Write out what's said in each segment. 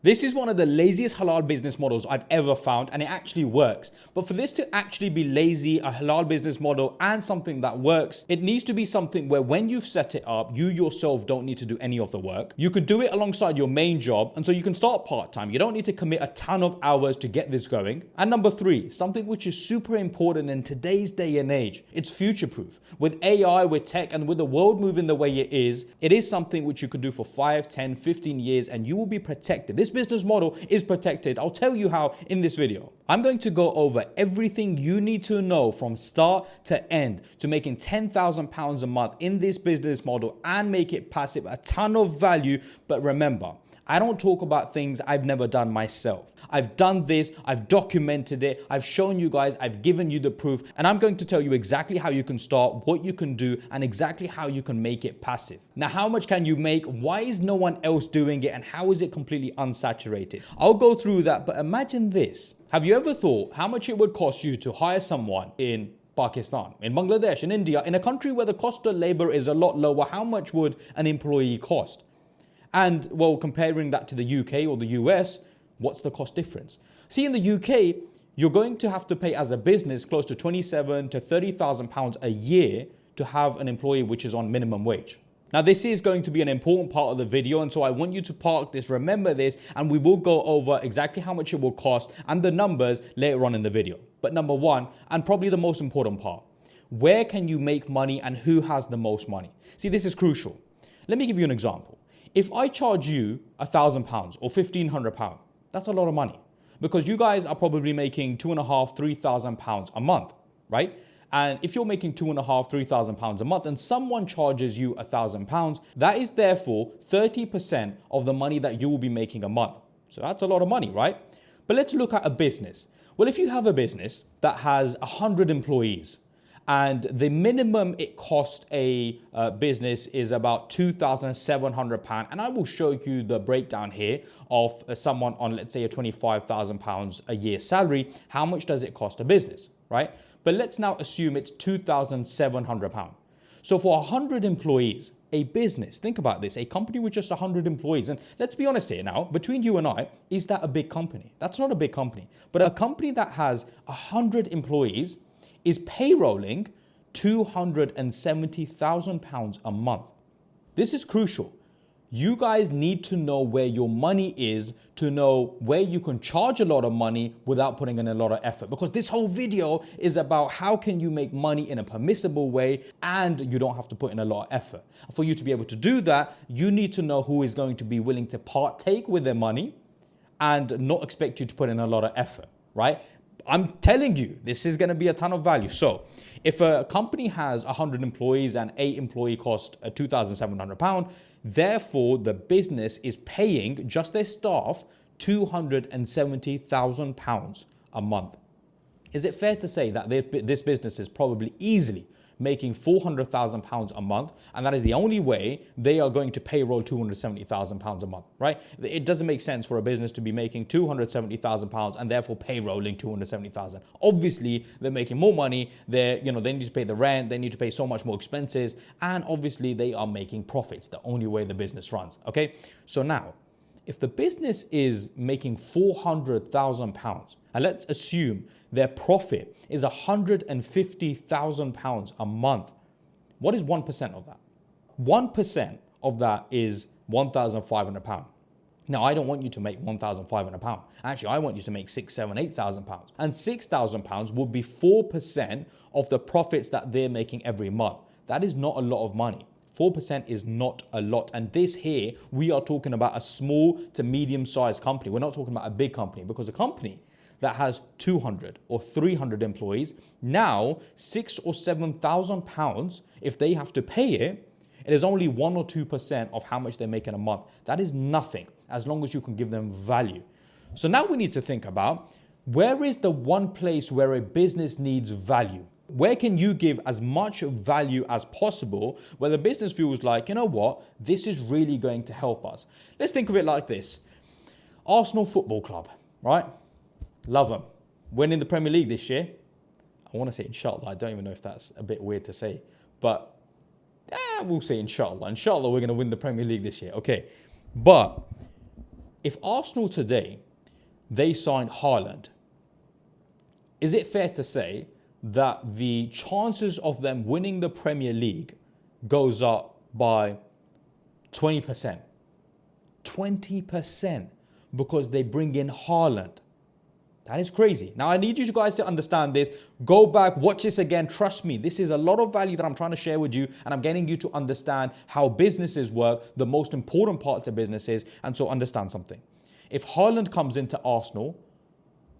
This is one of the laziest halal business models I've ever found, and it actually works. But for this to actually be lazy, a halal business model and something that works, it needs to be something where when you've set it up, you yourself don't need to do any of the work. You could do it alongside your main job, and so you can start part-time. You don't need to commit a ton of hours to get this going. And number three, something which is super important in today's day and age, it's future-proof. With AI, with tech, and with the world moving the way it is something which you could do for 5, 10, 15 years, and you will be protected. This business model is protected. I'll tell you how in this video. I'm going to go over everything you need to know from start to end to making £10,000 a month in this business model and make it passive, a ton of value. But remember, I don't talk about things I've never done myself. I've done this, I've documented it, I've shown you guys, I've given you the proof, and I'm going to tell you exactly how you can start, what you can do, and exactly how you can make it passive. Now, how much can you make? Why is no one else doing it? And how is it completely unsaturated? I'll go through that, but imagine this. Have you ever thought how much it would cost you to hire someone in Pakistan, in Bangladesh, in India, in a country where the cost of labor is a lot lower? How much would an employee cost? And well, comparing that to the UK or the US, what's the cost difference? See, in the UK, you're going to have to pay as a business close to £27,000 to £30,000 a year to have an employee which is on minimum wage. Now, this is going to be an important part of the video, and so I want you to park this, remember this, and we will go over exactly how much it will cost and the numbers later on in the video. But number one, and probably the most important part, where can you make money and who has the most money? See, this is crucial. Let me give you an example. If I charge you £1,000 or £1,500, that's a lot of money because you guys are probably making £2,500, £3,000 a month, right? And if you're making £2,500, £3,000 a month and someone charges you £1,000, that is therefore 30% of the money that you will be making a month. So that's a lot of money, right? But let's look at a business. Well, if you have a business that has 100 employees, and the minimum it costs a business is about £2,700. And I will show you the breakdown here of someone on, let's say, a £25,000 a year salary. How much does it cost a business, right? But let's now assume it's £2,700. So for 100 employees, a business, think about this, a company with just 100 employees. And let's be honest here now, between you and I, is that a big company? That's not a big company. But a company that has 100 employees is payrolling £270,000 a month. This is crucial. You guys need to know where your money is to know where you can charge a lot of money without putting in a lot of effort. Because this whole video is about how can you make money in a permissible way and you don't have to put in a lot of effort. For you to be able to do that, you need to know who is going to be willing to partake with their money and not expect you to put in a lot of effort, right? I'm telling you, this is going to be a ton of value. So if a company has 100 employees and 8 employee cost £2,700, therefore the business is paying just their staff £270,000 a month. Is it fair to say that this business is probably easily making £400,000 a month, and that is the only way they are going to payroll £270,000 a month, right? It doesn't make sense for a business to be making £270,000 and therefore payrolling £270,000. Obviously, they're making more money. They need to pay the rent. They need to pay so much more expenses, and obviously they are making profits. The only way the business runs. Okay, so now, if the business is making £400,000, and let's assume their profit is £150,000 a month, what is 1% of that? 1% of that is £1,500. Now, I don't want you to make £1,500. Actually, I want you to make £6,000, £7,000, £8,000. And £6,000 would be 4% of the profits that they're making every month. That is not a lot of money. 4% is not a lot. And this here, we are talking about a small to medium-sized company. We're not talking about a big company, because a company that has 200 or 300 employees, now £6,000 or £7,000, if they have to pay it, it is only 1 or 2% of how much they're making a month. That is nothing, as long as you can give them value. So now we need to think about, where is the one place where a business needs value? Where can you give as much value as possible where the business feels like, you know what, this is really going to help us? Let's think of it like this. Arsenal Football Club, right? Love them. Winning the Premier League this year. I want to say inshallah. I don't even know if that's a bit weird to say, but we'll say inshallah. Inshallah, we're going to win the Premier League this year. Okay. But if Arsenal today, they signed Haaland, is it fair to say that the chances of them winning the Premier League goes up by 20%? 20% because they bring in Haaland. That is crazy. Now, I need you guys to understand this. Go back, watch this again. Trust me, this is a lot of value that I'm trying to share with you, and I'm getting you to understand how businesses work, the most important parts of businesses, and so understand something. If Haaland comes into Arsenal,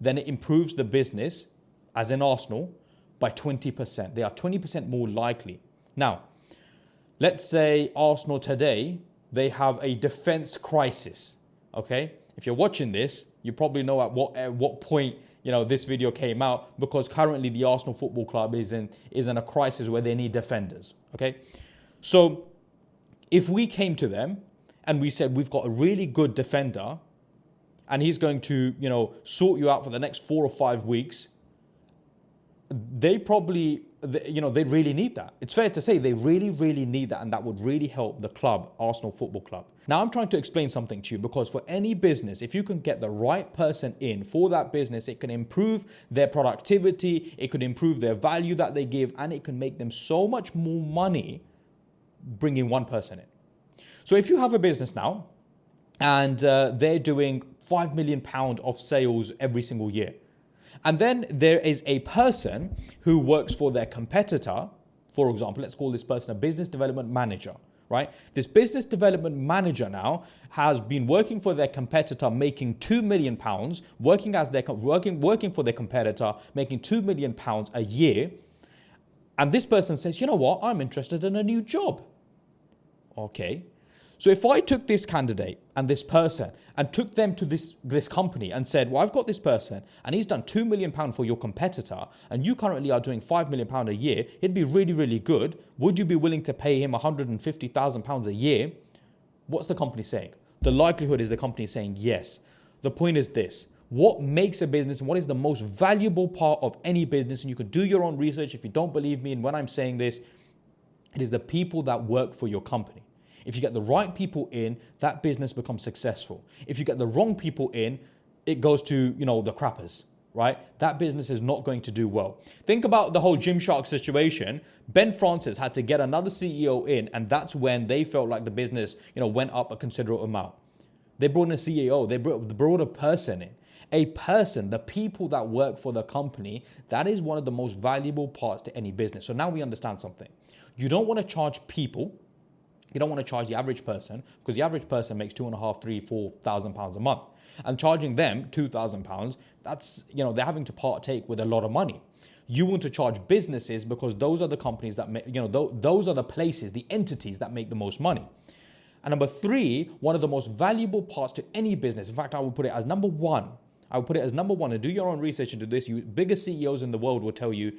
then it improves the business, as in Arsenal, by 20%. They are 20% more likely. Now, let's say Arsenal today, they have a defense crisis, okay? If you're watching this, you probably know at what point, this video came out, because currently the Arsenal Football Club is in a crisis where they need defenders, okay? So if we came to them and we said, we've got a really good defender and he's going to, sort you out for the next 4 or 5 weeks, they probably, they really need that. It's fair to say they really, really need that, and that would really help the club, Arsenal Football Club. Now, I'm trying to explain something to you, because for any business, if you can get the right person in for that business, it can improve their productivity, it could improve their value that they give, and it can make them so much more money bringing one person in. So if you have a business now and they're doing £5 million of sales every single year, and then there is a person who works for their competitor, for example, let's call this person a business development manager, right? This business development manager now has been working for their competitor, making £2 million, working for their competitor, making £2 million a year. And this person says, you know what? I'm interested in a new job. Okay. So if I took this candidate and this person and took them to this company and said, well, I've got this person and he's done £2 million for your competitor and you currently are doing £5 million a year, he'd be really, really good. Would you be willing to pay him £150,000 a year? What's the company saying? The likelihood is the company is saying yes. The point is this. What makes a business and what is the most valuable part of any business? And you could do your own research if you don't believe me. And when I'm saying this, it is the people that work for your company. If you get the right people in, that business becomes successful. If you get the wrong people in, it goes to, the crappers, right? That business is not going to do well. Think about the whole Gymshark situation. Ben Francis had to get another CEO in, and that's when they felt like the business, went up a considerable amount. They brought in a CEO, they brought a person in. A person, the people that work for the company, that is one of the most valuable parts to any business. So now we understand something. You don't want to charge people. You don't want to charge the average person, because the average person makes £2,500, £3,000, £4,000 a month. And charging them £2,000, that's, they're having to partake with a lot of money. You want to charge businesses because those are the companies that make, those are the places, the entities that make the most money. And number 3, one of the most valuable parts to any business, in fact, I would put it as number 1. I would put it as number 1, and do your own research into this. Biggest CEOs in the world will tell you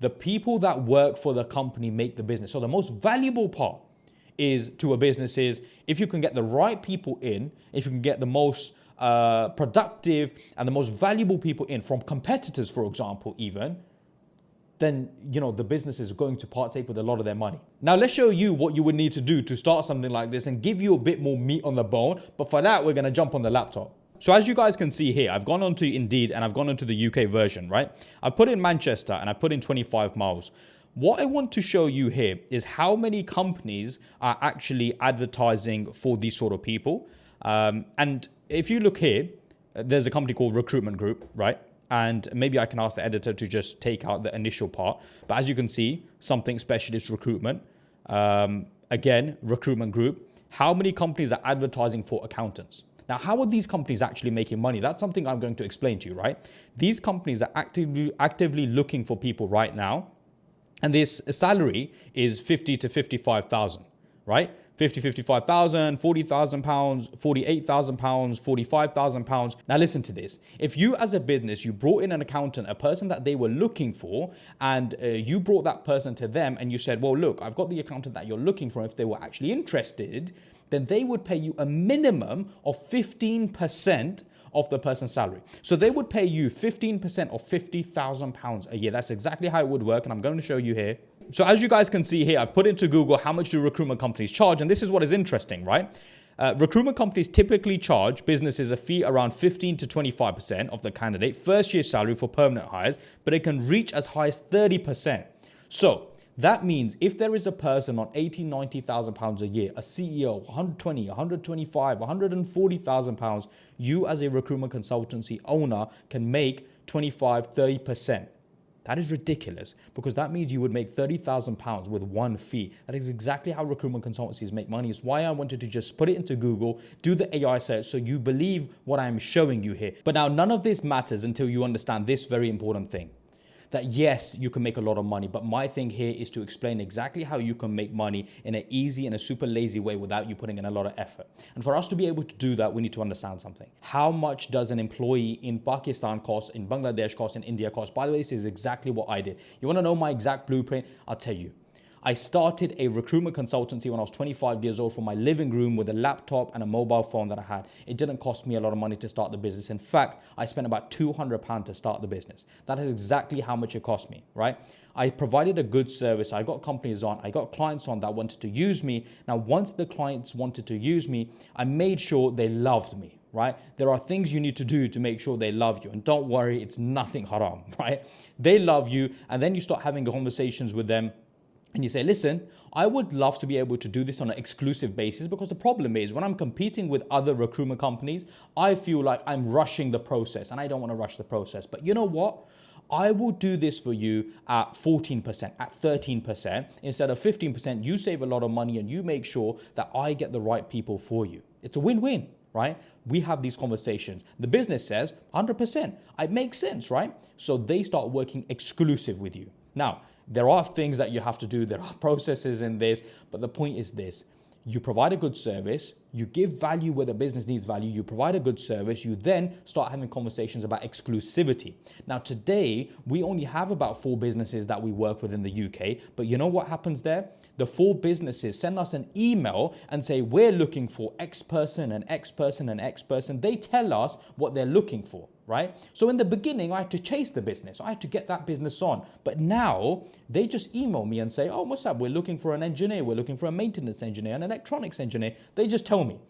the people that work for the company make the business. So the most valuable part is to a business is if you can get the right people in, if you can get the most productive and the most valuable people in from competitors, for example, even, then, the business is going to partake with a lot of their money. Now, let's show you what you would need to do to start something like this and give you a bit more meat on the bone. But for that, we're going to jump on the laptop. So as you guys can see here, I've gone onto Indeed and I've gone onto the UK version, right? I've put in Manchester and I put in 25 miles. What I want to show you here is how many companies are actually advertising for these sort of people. And if you look here, there's a company called Recruitment Group, right? And maybe I can ask the editor to just take out the initial part. But as you can see, something specialist recruitment. Again, Recruitment Group. How many companies are advertising for accountants? Now, how are these companies actually making money? That's something I'm going to explain to you, right? These companies are actively looking for people right now. And this salary is 50 to 55,000, right? 50, 55,000, 40,000 pounds, 48,000 pounds, 45,000 pounds. Now listen to this. If you as a business, you brought in an accountant, a person that they were looking for, and you brought that person to them and you said, well, look, I've got the accountant that you're looking for. If they were actually interested, then they would pay you a minimum of 15% of the person's salary. So they would pay you 15% of £50,000 a year. That's exactly how it would work. And I'm going to show you here. So as you guys can see here, I've put into Google, how much do recruitment companies charge? And this is what is interesting, right? Recruitment companies typically charge businesses a fee around 15 to 25% of the candidate first year salary for permanent hires, but it can reach as high as 30%. So that means if there is a person on 80, 90,000 pounds a year, a CEO, 120, 125, 140,000 pounds, you as a recruitment consultancy owner can make 25, 30%. That is ridiculous, because that means you would make £30,000 with one fee. That is exactly how recruitment consultancies make money. It's why I wanted to just put it into Google, do the AI search so you believe what I'm showing you here. But now none of this matters until you understand this very important thing. That yes, you can make a lot of money, but my thing here is to explain exactly how you can make money in an easy and a super lazy way without you putting in a lot of effort. And for us to be able to do that, we need to understand something. How much does an employee in Pakistan cost, in Bangladesh cost, in India cost? By the way, this is exactly what I did. You want to know my exact blueprint? I'll tell you. I started a recruitment consultancy when I was 25 years old from my living room with a laptop and a mobile phone that I had. It didn't cost me a lot of money to start the business. In fact, I spent about £200 to start the business. That is exactly how much it cost me, right? I provided a good service. I got companies on, I got clients on that wanted to use me. Now, once the clients wanted to use me, I made sure they loved me. Right? There are things you need to do to make sure they love you. And don't worry, it's nothing haram, right? They love you, and then you start having conversations with them. And you say, listen, I would love to be able to do this on an exclusive basis, because the problem is when I'm competing with other recruitment companies, I feel like I'm rushing the process, and I don't want to rush the process. But you know what? I will do this for you at 14%, at 13%. Instead of 15%, you save a lot of money and you make sure that I get the right people for you. It's a win-win, right? We have these conversations. The business says 100%. It makes sense, right? So they start working exclusive with you. Now, there are things that you have to do. There are processes in this, but the point is this. You provide a good service, you give value where the business needs value, you provide a good service, you then start having conversations about exclusivity. Now today, we only have about 4 businesses that we work with in the UK, but you know what happens there? The 4 businesses send us an email and say, we're looking for X person and X person and X person. They tell us what they're looking for. Right? So in the beginning, I had to chase the business. I had to get that business on. But now they just email me and say, oh, what's up? We're looking for an engineer. We're looking for a maintenance engineer, an electronics engineer. They just tell me.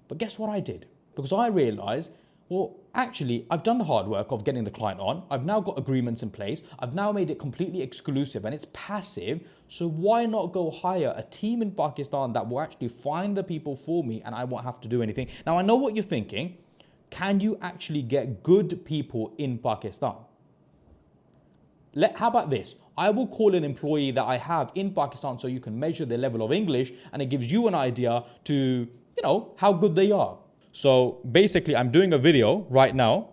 But guess what I did? Because I realized, well, actually, I've done the hard work of getting the client on. I've now got agreements in place. I've now made it completely exclusive and it's passive. So why not go hire a team in Pakistan that will actually find the people for me and I won't have to do anything? Now, I know what you're thinking. Can you actually get good people in Pakistan? How about this? I will call an employee that I have in Pakistan so you can measure their level of English, and it gives you an idea to, you know, how good they are. So basically, I'm doing a video right now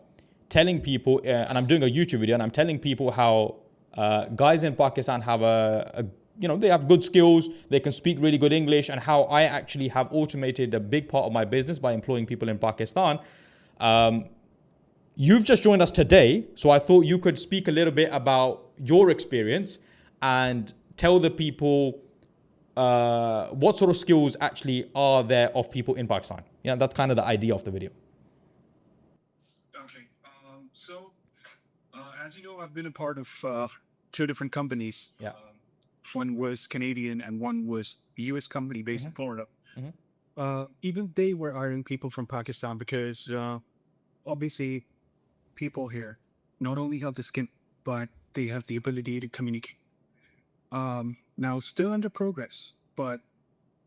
telling people, and I'm doing a YouTube video, and I'm telling people how guys in Pakistan have they have good skills, they can speak really good English, and how I actually have automated a big part of my business by employing people in Pakistan. You've just joined us today, so I thought you could speak a little bit about your experience and tell the people what sort of skills actually are there of people in Pakistan. Yeah, that's kind of the idea of the video. Okay. As you know, I've been a part of 2 different companies. Yeah. One was Canadian and one was a US company based in Florida. Mm-hmm. Even they were hiring people from Pakistan because obviously people here not only have the skin, but they have the ability to communicate. Now, still under progress, but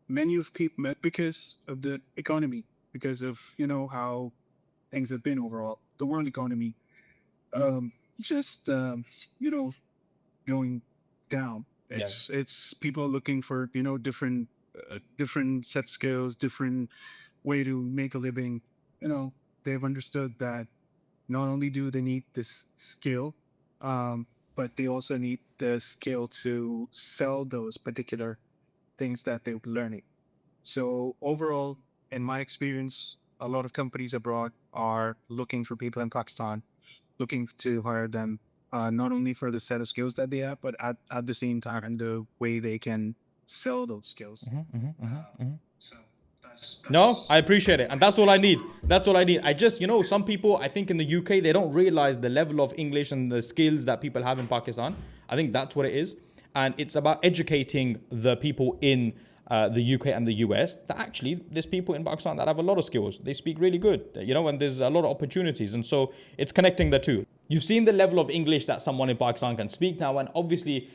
many of people, because of the economy, because of, how things have been overall, the world economy, going down. It's people looking for, different set skills, different way to make a living. They've understood that not only do they need this skill, but they also need the skill to sell those particular things that they're learning. So overall, in my experience, a lot of companies abroad are looking for people in Pakistan, looking to hire them, not only for the set of skills that they have, but at the same time, and the way they can sell those skills. So No, I appreciate it. And that's all I need. That's all I need. I just, some people, I think in the UK, they don't realize the level of English and the skills that people have in Pakistan. I think that's what it is. And it's about educating the people in the UK and the US, that actually there's people in Pakistan that have a lot of skills. They speak really good, and there's a lot of opportunities. And so it's connecting the two. You've seen the level of English that someone in Pakistan can speak now. And obviously,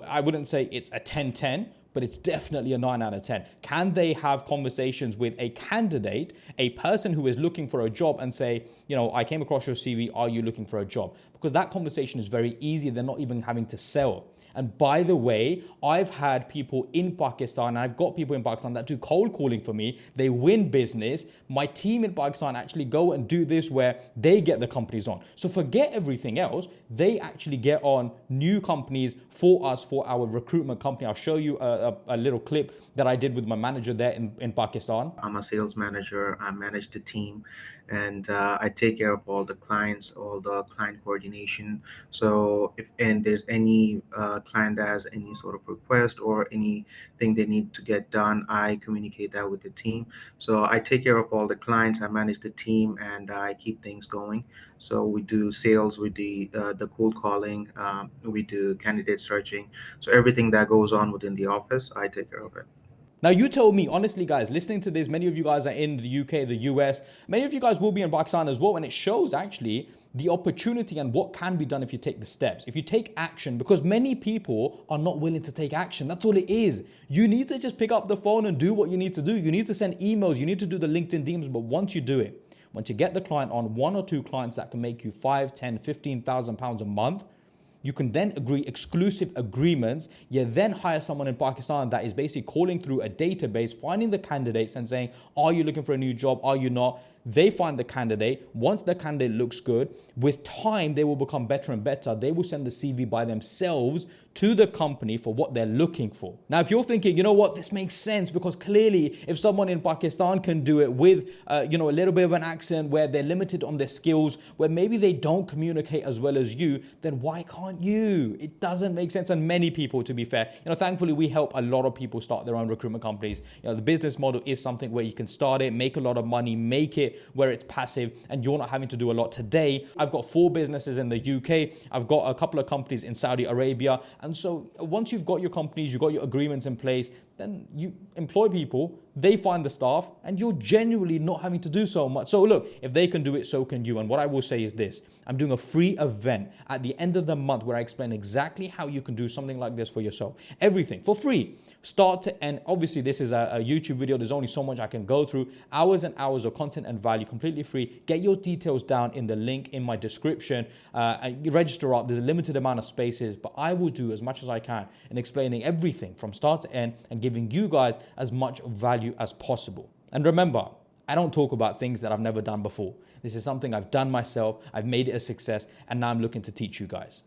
I wouldn't say it's a 10-10, but it's definitely a 9 out of 10. Can they have conversations with a candidate, a person who is looking for a job, and say, I came across your CV, are you looking for a job? Because that conversation is very easy. They're not even having to sell. And by the way, I've had people in Pakistan, I've got people in Pakistan that do cold calling for me. They win business. My team in Pakistan actually go and do this where they get the companies on. So forget everything else. They actually get on new companies for us, for our recruitment company. I'll show you a little clip that I did with my manager there in Pakistan. I'm a sales manager. I manage the team, and I take care of all the clients, all the client coordination. So if there's any client that has any sort of request or anything they need to get done, I communicate that with the team. So I take care of all the clients. I manage the team, and I keep things going. So we do sales, we do the cold calling, we do candidate searching. So everything that goes on within the office, I take care of it. Now, you tell me, honestly, guys, listening to this, many of you guys are in the UK, the US, many of you guys will be in Pakistan as well. And it shows actually the opportunity and what can be done if you take the steps, if you take action, because many people are not willing to take action. That's all it is. You need to just pick up the phone and do what you need to do. You need to send emails. You need to do the LinkedIn DMs. But once you do it, once you get the client on, 1 or 2 clients that can make you 5, 10, 15,000 pounds a month, you can then agree exclusive agreements. You then hire someone in Pakistan that is basically calling through a database, finding the candidates and saying, are you looking for a new job? Are you not? They find the candidate. Once the candidate looks good, with time, they will become better and better. They will send the CV by themselves to the company for what they're looking for. Now, if you're thinking, you know what, this makes sense, because clearly if someone in Pakistan can do it with, a little bit of an accent where they're limited on their skills, where maybe they don't communicate as well as you, then why can't you? It doesn't make sense. And many people, to be fair, thankfully we help a lot of people start their own recruitment companies. The business model is something where you can start it, make a lot of money, make it where it's passive and you're not having to do a lot. Today, I've got 4 businesses in the UK. I've got a couple of companies in Saudi Arabia. And so once you've got your companies, you've got your agreements in place, then you employ people, they find the staff, and you're genuinely not having to do so much. So look, if they can do it, so can you. And what I will say is this: I'm doing a free event at the end of the month where I explain exactly how you can do something like this for yourself. Everything for free, start to end. Obviously, this is a YouTube video. There's only so much I can go through. Hours and hours of content and value, completely free. Get your details down in the link in my description. And register up. There's a limited amount of spaces, but I will do as much as I can in explaining everything from start to end and giving you guys as much value as possible. And remember, I don't talk about things that I've never done before. This is something I've done myself. I've made it a success, and now I'm looking to teach you guys.